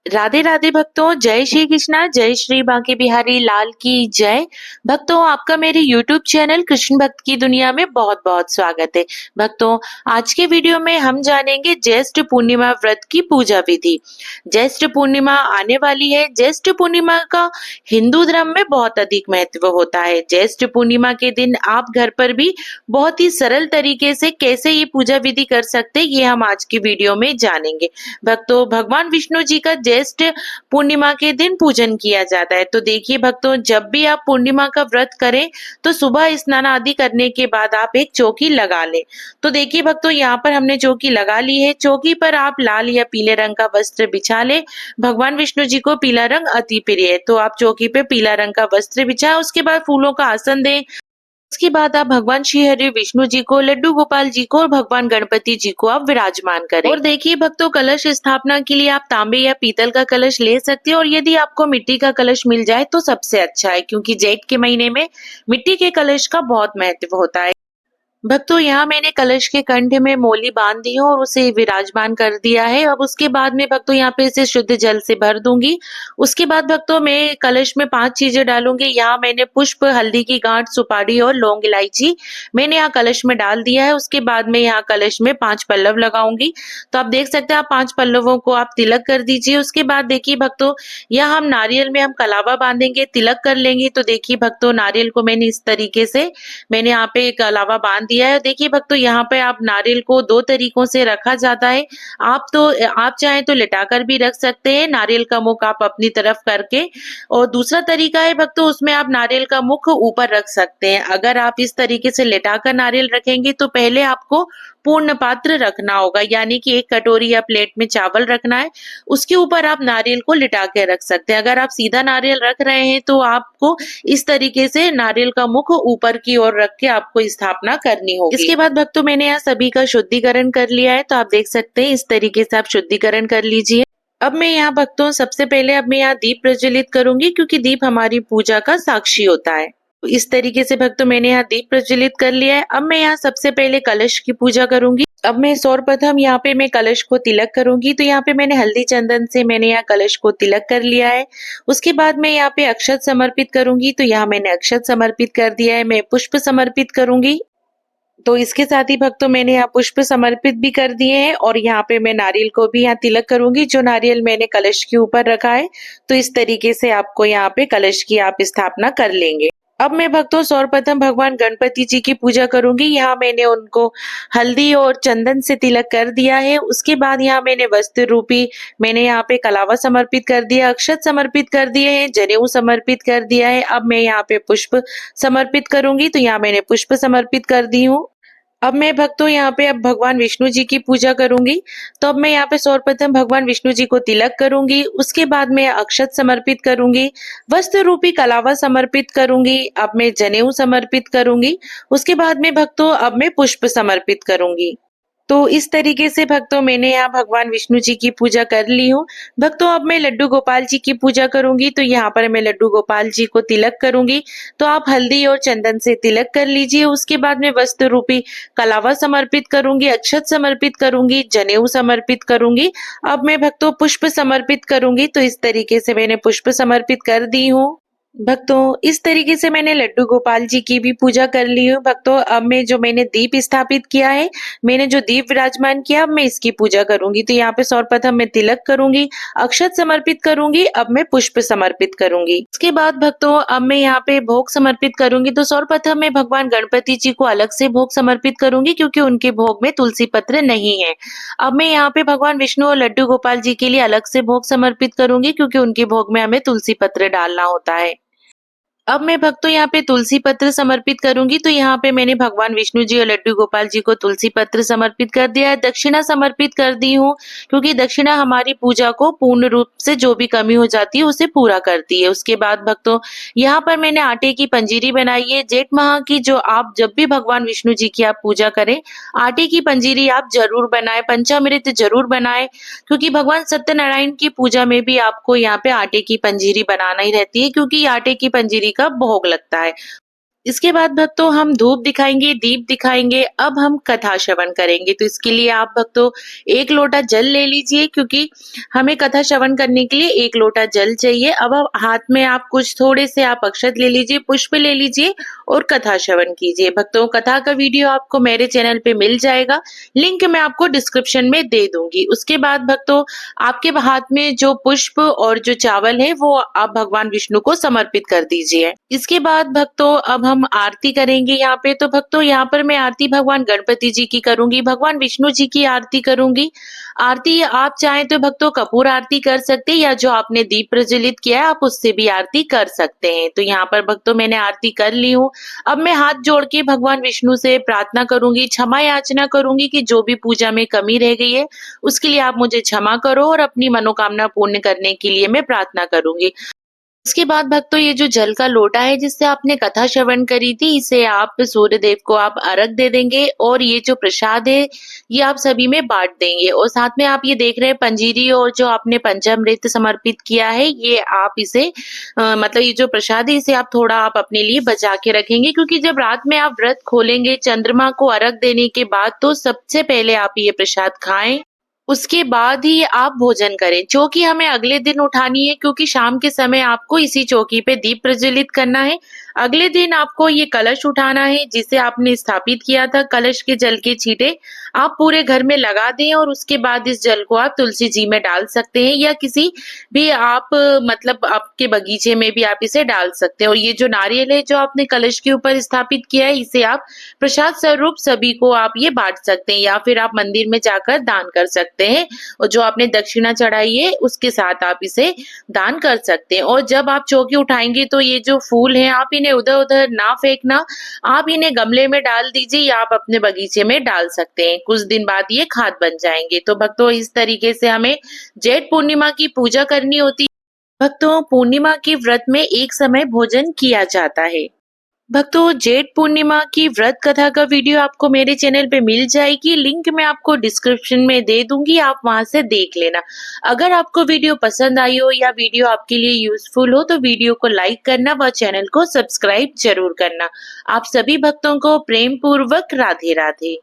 राधे राधे भक्तों, जय श्री कृष्णा, जय श्री बांके बिहारी लाल की जय। भक्तों, आपका मेरे YouTube चैनल कृष्ण भक्त की दुनिया में बहुत बहुत स्वागत है। भक्तों, आज के वीडियो में हम जानेंगे ज्येष्ठ पूर्णिमा व्रत की पूजा विधि। ज्येष्ठ पूर्णिमा आने वाली है। ज्येष्ठ पूर्णिमा का हिंदू धर्म में बहुत अधिक महत्व होता है। ज्येष्ठ पूर्णिमा के दिन आप घर पर भी बहुत ही सरल तरीके से कैसे ये पूजा विधि कर सकते हैं, ये हम आज की वीडियो में जानेंगे। भक्तों, भगवान विष्णु जी का ज्येष्ठ पूर्णिमा के दिन पूजन किया जाता है। तो देखिए भक्तों, जब भी आप पूर्णिमा का व्रत करें तो सुबह स्नान आदि करने के बाद आप एक चौकी लगा लें। तो देखिए भक्तों, यहाँ पर हमने चौकी लगा ली है। चौकी पर आप लाल या पीले रंग का वस्त्र बिछा ले। भगवान विष्णु जी को पीला रंग अति प्रिय है, तो आप चौकी पे पीला रंग का वस्त्र बिछाएं। उसके बाद फूलों का आसन दें। उसके बाद आप भगवान श्री हरि विष्णु जी को, लड्डू गोपाल जी को और भगवान गणपति जी को आप विराजमान करें। और देखिए भक्तों, कलश स्थापना के लिए आप तांबे या पीतल का कलश ले सकते हैं, और यदि आपको मिट्टी का कलश मिल जाए तो सबसे अच्छा है, क्योंकि जेठ के महीने में मिट्टी के कलश का बहुत महत्व होता है। भक्तों, यहाँ मैंने कलश के कंठ में मोली बांध दी है और उसे विराजमान कर दिया है। अब उसके बाद में भक्तों यहाँ पे इसे शुद्ध जल से भर दूंगी। उसके बाद भक्तों, मैं कलश में 5 चीजें डालूंगी। यहाँ मैंने पुष्प, हल्दी की गांठ, सुपारी और लौंग इलायची मैंने यहाँ कलश में डाल दिया है। उसके बाद में यहाँ कलश में 5 पल्लव लगाऊंगी। तो आप देख सकते हैं, आप 5 पल्लवों को आप तिलक कर दीजिए। उसके बाद देखिए भक्तों, यहाँ हम नारियल में हम कलावा बांधेंगे, तिलक कर लेंगे। तो देखिए भक्तों, नारियल को मैंने इस तरीके से मैंने यहाँ पे कलावा बांध दिया है। देखिए भक्तों, यहाँ पे आप नारियल को 2 तरीकों से रखा जाता है। आप चाहें तो लिटाकर भी रख सकते हैं, नारियल का मुख आप अपनी तरफ करके। और दूसरा तरीका है भक्तों, उसमें आप नारियल का मुख ऊपर रख सकते हैं। अगर आप इस तरीके से लिटाकर नारियल रखेंगे तो पहले आपको पूर्ण पात्र रखना होगा, यानी कि एक कटोरी या प्लेट में चावल रखना है। उसके ऊपर आप नारियल को लिटा के रख सकते हैं। अगर आप सीधा नारियल रख रहे हैं तो आपको इस तरीके से नारियल का मुख ऊपर की ओर रख के आपको स्थापना करनी होगी। इसके बाद भक्तों, मैंने यहाँ सभी का शुद्धिकरण कर लिया है। तो आप देख सकते हैं, इस तरीके से आप शुद्धिकरण कर लीजिए। अब मैं यहाँ भक्तों, सबसे पहले अब मैं यहाँ दीप प्रज्वलित करूंगी, क्योंकि दीप हमारी पूजा का साक्षी होता है। तो इस तरीके से भक्तों, मैंने यहाँ दीप प्रज्वलित कर लिया है। अब मैं यहाँ सबसे पहले कलश की पूजा करूंगी। अब मैं सर्वप्रथम यहाँ पे मैं कलश को तिलक करूंगी। तो यहाँ पे मैंने हल्दी चंदन से मैंने यहाँ कलश को तिलक कर लिया है। उसके बाद मैं यहाँ पे अक्षत समर्पित करूंगी। तो यहाँ मैंने अक्षत समर्पित कर दिया है। मैं पुष्प समर्पित करूंगी। तो इसके साथ ही भक्तों, मैंने यहाँ पुष्प समर्पित भी कर दिए हैं, और यहाँ पे मैं नारियल को भी यहाँ तिलक करूंगी, जो नारियल मैंने कलश के ऊपर रखा है। तो इस तरीके से आपको यहाँ पे कलश की आप स्थापना कर लेंगे। अब मैं भक्तों, सर्वप्रथम भगवान गणपति जी की पूजा करूंगी। यहाँ मैंने उनको हल्दी और चंदन से तिलक कर दिया है। उसके बाद यहाँ मैंने वस्त्र रूपी मैंने यहाँ पे कलावा समर्पित कर दिया, अक्षत समर्पित कर दिए हैं, जनेऊ समर्पित कर दिया है। अब मैं यहाँ पे पुष्प समर्पित करूंगी। तो यहाँ मैंने पुष्प समर्पित कर दी हूँ। अब मैं भक्तों यहाँ पे अब भगवान विष्णु जी की पूजा करूंगी। तो अब मैं यहाँ पे सर्वप्रथम भगवान विष्णु जी को तिलक करूंगी। उसके बाद मैं अक्षत समर्पित करूंगी, वस्त्र रूपी कलावा समर्पित करूंगी। अब मैं जनेऊ समर्पित करूंगी। उसके बाद में भक्तों, अब मैं पुष्प समर्पित करूंगी। तो इस तरीके से भक्तों, मैंने यहाँ भगवान विष्णु जी की पूजा कर ली हूँ। भक्तों, अब मैं लड्डू गोपाल जी की पूजा करूंगी। तो यहाँ पर मैं लड्डू गोपाल जी को तिलक करूंगी। तो आप हल्दी और चंदन से तिलक कर लीजिए। उसके बाद में वस्त्र रूपी कलावा समर्पित करूंगी, अक्षत समर्पित करूंगी, जनेऊ समर्पित करूंगी। अब मैं भक्तों पुष्प समर्पित करूंगी। तो इस तरीके से मैंने पुष्प समर्पित कर दी हूँ। भक्तों, इस तरीके से मैंने लड्डू गोपाल जी की भी पूजा कर ली हूँ। भक्तों, अब मैं जो मैंने दीप स्थापित किया है, मैंने जो दीप विराजमान किया, अब मैं इसकी पूजा करूंगी। तो यहाँ पे सर्वप्रथम मैं तिलक करूंगी, अक्षत समर्पित करूंगी, अब मैं पुष्प समर्पित करूंगी। उसके बाद भक्तों, अब मैं यहाँ पे भोग समर्पित करूंगी। तो सर्वप्रथम मैं भगवान गणपति जी को अलग से भोग समर्पित करूंगी, क्योंकि उनके भोग में तुलसी पत्र नहीं है। अब मैं यहाँ पे भगवान विष्णु और लड्डू गोपाल जी के लिए अलग से भोग समर्पित करूंगी, क्योंकि उनके भोग में हमें तुलसी पत्र डालना होता है। अब मैं भक्तों यहाँ पे तुलसी पत्र समर्पित करूंगी। तो यहाँ पे मैंने भगवान विष्णु जी और लड्डू गोपाल जी को तुलसी पत्र समर्पित कर दिया है। दक्षिणा समर्पित कर दी हूँ, क्योंकि दक्षिणा हमारी पूजा को पूर्ण रूप से जो भी कमी हो जाती है उसे पूरा करती है। उसके बाद भक्तों, यहाँ पर मैंने आटे की पंजीरी बनाई है। जेठ माह की जो आप जब भी भगवान विष्णु जी की आप पूजा करें, आटे की पंजीरी आप जरूर बनाएं, पंचामृत जरूर बनाएं, क्योंकि भगवान सत्यनारायण की पूजा में भी आपको यहाँ पे आटे की पंजीरी बनाना ही रहती है, क्योंकि आटे की पंजीरी का भोग लगता है। इसके बाद भक्तों हम धूप दिखाएंगे, दीप दिखाएंगे। अब हम कथा श्रवण करेंगे। तो इसके लिए आप भक्तों 1 लोटा जल ले लीजिए, क्योंकि हमें कथा श्रवण करने के लिए 1 लोटा जल चाहिए। अब आप हाथ में आप कुछ थोड़े से आप अक्षत ले लीजिए, पुष्प ले लीजिए और कथा श्रवण कीजिए। भक्तों कथा का वीडियो आपको मेरे चैनल पे मिल जाएगा, लिंक मैं आपको डिस्क्रिप्शन में दे दूंगी। उसके बाद भक्तों आपके हाथ में जो पुष्प और जो चावल है वो आप भगवान विष्णु को समर्पित कर दीजिए। इसके बाद भक्तों अब हम आरती करेंगे यहाँ पे। तो भक्तों यहाँ पर मैं आरती भगवान गणपति जी की करूंगी, भगवान विष्णु जी की आरती करूंगी। आरती आप चाहें तो भक्तों कपूर आरती कर सकते हैं, या जो आपने दीप प्रज्वलित किया है आप उससे भी आरती कर सकते हैं। तो यहाँ पर भक्तों मैंने आरती कर ली हूँ। अब मैं हाथ जोड़ के भगवान विष्णु से प्रार्थना करूंगी, क्षमा याचना करूंगी कि जो भी पूजा में कमी रह गई है उसके लिए आप मुझे क्षमा करो, और अपनी मनोकामना पूर्ण करने के लिए मैं प्रार्थना करूंगी। इसके बाद भक्तों ये जो जल का लोटा है जिससे आपने कथा श्रवण करी थी, इसे आप सूर्य देव को आप अर्घ दे देंगे, और ये जो प्रसाद है ये आप सभी में बांट देंगे। और साथ में आप ये देख रहे हैं पंजीरी और जो आपने पंचामृत समर्पित किया है, ये आप इसे मतलब ये जो प्रसाद है इसे आप थोड़ा आप अपने लिए बचा के रखेंगे, क्योंकि जब रात में आप व्रत खोलेंगे चंद्रमा को अर्घ देने के बाद, तो सबसे पहले आप ये प्रसाद खाएं, उसके बाद ही आप भोजन करें। चौकी हमें अगले दिन उठानी है, क्योंकि शाम के समय आपको इसी चौकी पे दीप प्रज्वलित करना है। अगले दिन आपको ये कलश उठाना है जिसे आपने स्थापित किया था। कलश के जल के छींटे आप पूरे घर में लगा दें, और उसके बाद इस जल को आप तुलसी जी में डाल सकते हैं, या किसी भी आप मतलब आपके बगीचे में भी आप इसे डाल सकते हैं। और ये जो नारियल है जो आपने कलश के ऊपर स्थापित किया है, इसे आप प्रसाद स्वरूप सभी को आप ये बांट सकते हैं, या फिर आप मंदिर में जाकर दान कर सकते हैं, और जो आपने दक्षिणा चढ़ाई है उसके साथ आप इसे दान कर सकते हैं। और जब आप चौकी उठाएंगे तो ये जो फूल हैं आप इन्हें उधर उधर ना फेंकना, आप इन्हें गमले में डाल दीजिए, या आप अपने बगीचे में डाल सकते हैं। कुछ दिन बाद ये खाद बन जाएंगे। तो भक्तों इस तरीके से हमें जेठ पूर्णिमा की पूजा करनी होती है। भक्तों पूर्णिमा के व्रत में एक समय भोजन किया जाता है। भक्तों जेठ पूर्णिमा की व्रत कथा का वीडियो आपको मेरे चैनल पे मिल जाएगी, लिंक मैं आपको डिस्क्रिप्शन में दे दूंगी, आप वहां से देख लेना। अगर आपको वीडियो पसंद आई हो या वीडियो आपके लिए यूजफुल हो तो वीडियो को लाइक करना व चैनल को सब्सक्राइब जरूर करना। आप सभी भक्तों को प्रेम पूर्वक राधे राधे।